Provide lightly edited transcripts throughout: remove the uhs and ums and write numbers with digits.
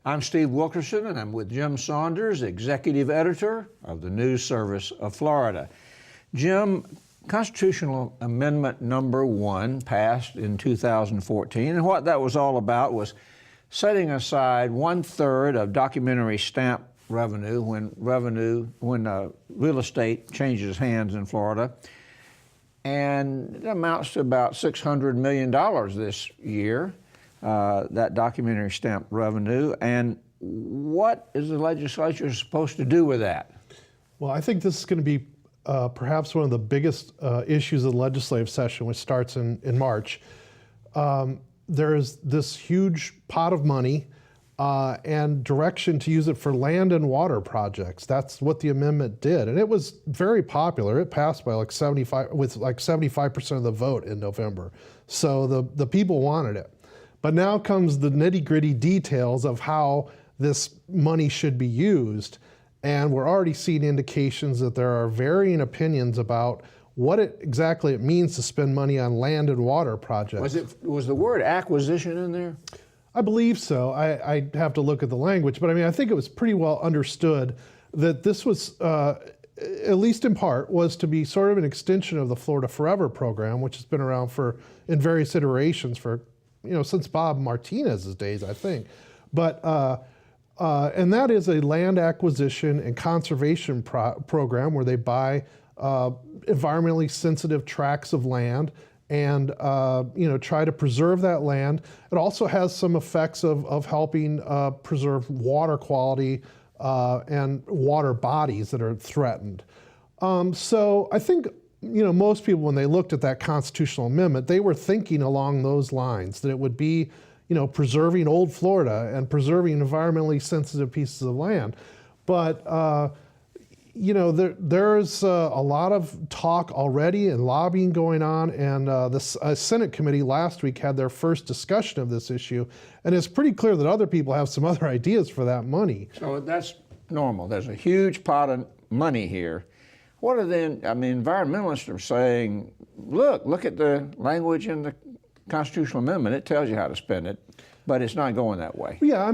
I'm Steve Wilkerson, and I'm with Jim Saunders, Executive Editor of the News Service of Florida. Jim, Constitutional Amendment number 1 passed in 2014, and what that was all about was setting aside 1/3 of documentary stamp revenue when real estate changes hands in Florida. And it amounts to about $600 million this year, that documentary stamp revenue. And what is the legislature supposed to do with that? Well, I think this is going to be perhaps one of the biggest issues of the legislative session, which starts in March. There is this huge pot of money and direction to use it for land and water projects. That's what the amendment did, and it was very popular. It passed by like 75% of the vote in November. So the people wanted it. But now comes the nitty-gritty details of how this money should be used, and we're already seeing indications that there are varying opinions about what exactly it means to spend money on land and water projects. Was the word acquisition in there? I believe so. I'd have to look at the language, but I mean, I think it was pretty well understood that this was, at least in part, was to be sort of an extension of the Florida Forever program, which has been around in various iterations for, since Bob Martinez's days, I think. But, and that is a land acquisition and conservation program where they buy environmentally sensitive tracts of land and try to preserve that land. It also has some effects of helping preserve water quality and water bodies that are threatened. So I think most people, when they looked at that constitutional amendment, they were thinking along those lines, that it would be preserving old Florida and preserving environmentally sensitive pieces of land. But there's a lot of talk already and lobbying going on, and the Senate committee last week had their first discussion of this issue, and it's pretty clear that other people have some other ideas for that money. So that's normal. There's a huge pot of money here. What are then, environmentalists are saying, look at the language in the constitutional amendment. It tells you how to spend it, but it's not going that way. Yeah,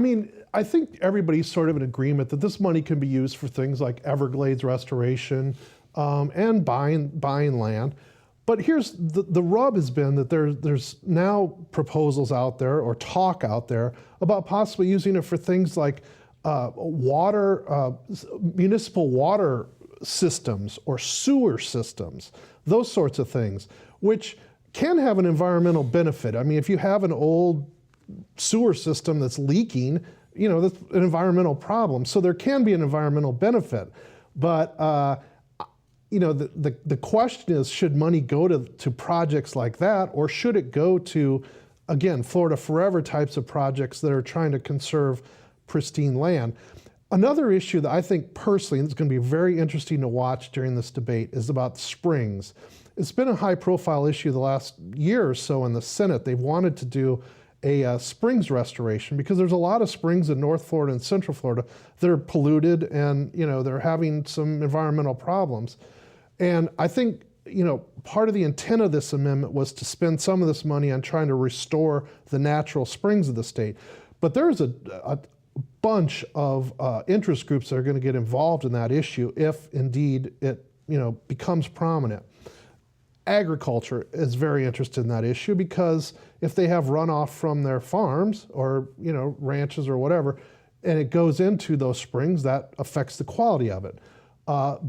I think everybody's sort of in agreement that this money can be used for things like Everglades restoration and buying land. But here's the rub has been that there's now proposals out there or talk out there about possibly using it for things like municipal water systems or sewer systems, those sorts of things, which can have an environmental benefit. If you have an old sewer system that's leaking, that's an environmental problem. So there can be an environmental benefit. But, the question is, should money go to projects like that, or should it go to, again, Florida Forever types of projects that are trying to conserve pristine land? Another issue that I think personally, and it's going to be very interesting to watch during this debate, is about springs. It's been a high-profile issue the last year or so in the Senate. They've wanted to do a springs restoration because there's a lot of springs in North Florida and Central Florida that are polluted and they're having some environmental problems. And I think part of the intent of this amendment was to spend some of this money on trying to restore the natural springs of the state. But there's a bunch of interest groups that are going to get involved in that issue if indeed it becomes prominent. Agriculture is very interested in that issue because if they have runoff from their farms or ranches or whatever, and it goes into those springs, that affects the quality of it.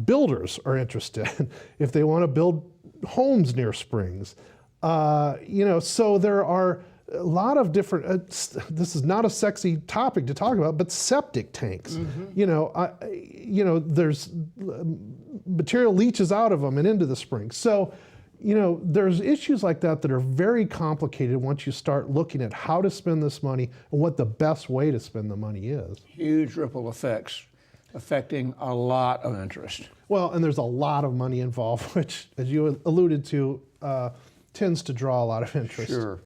Builders are interested if they want to build homes near springs. So there are a lot of different. This is not a sexy topic to talk about, but septic tanks. Mm-hmm. There's material leaches out of them and into the springs. So. There's issues like that that are very complicated once you start looking at how to spend this money and what the best way to spend the money is. Huge ripple effects affecting a lot of interest. Well, and there's a lot of money involved, which, as you alluded to, tends to draw a lot of interest. Sure.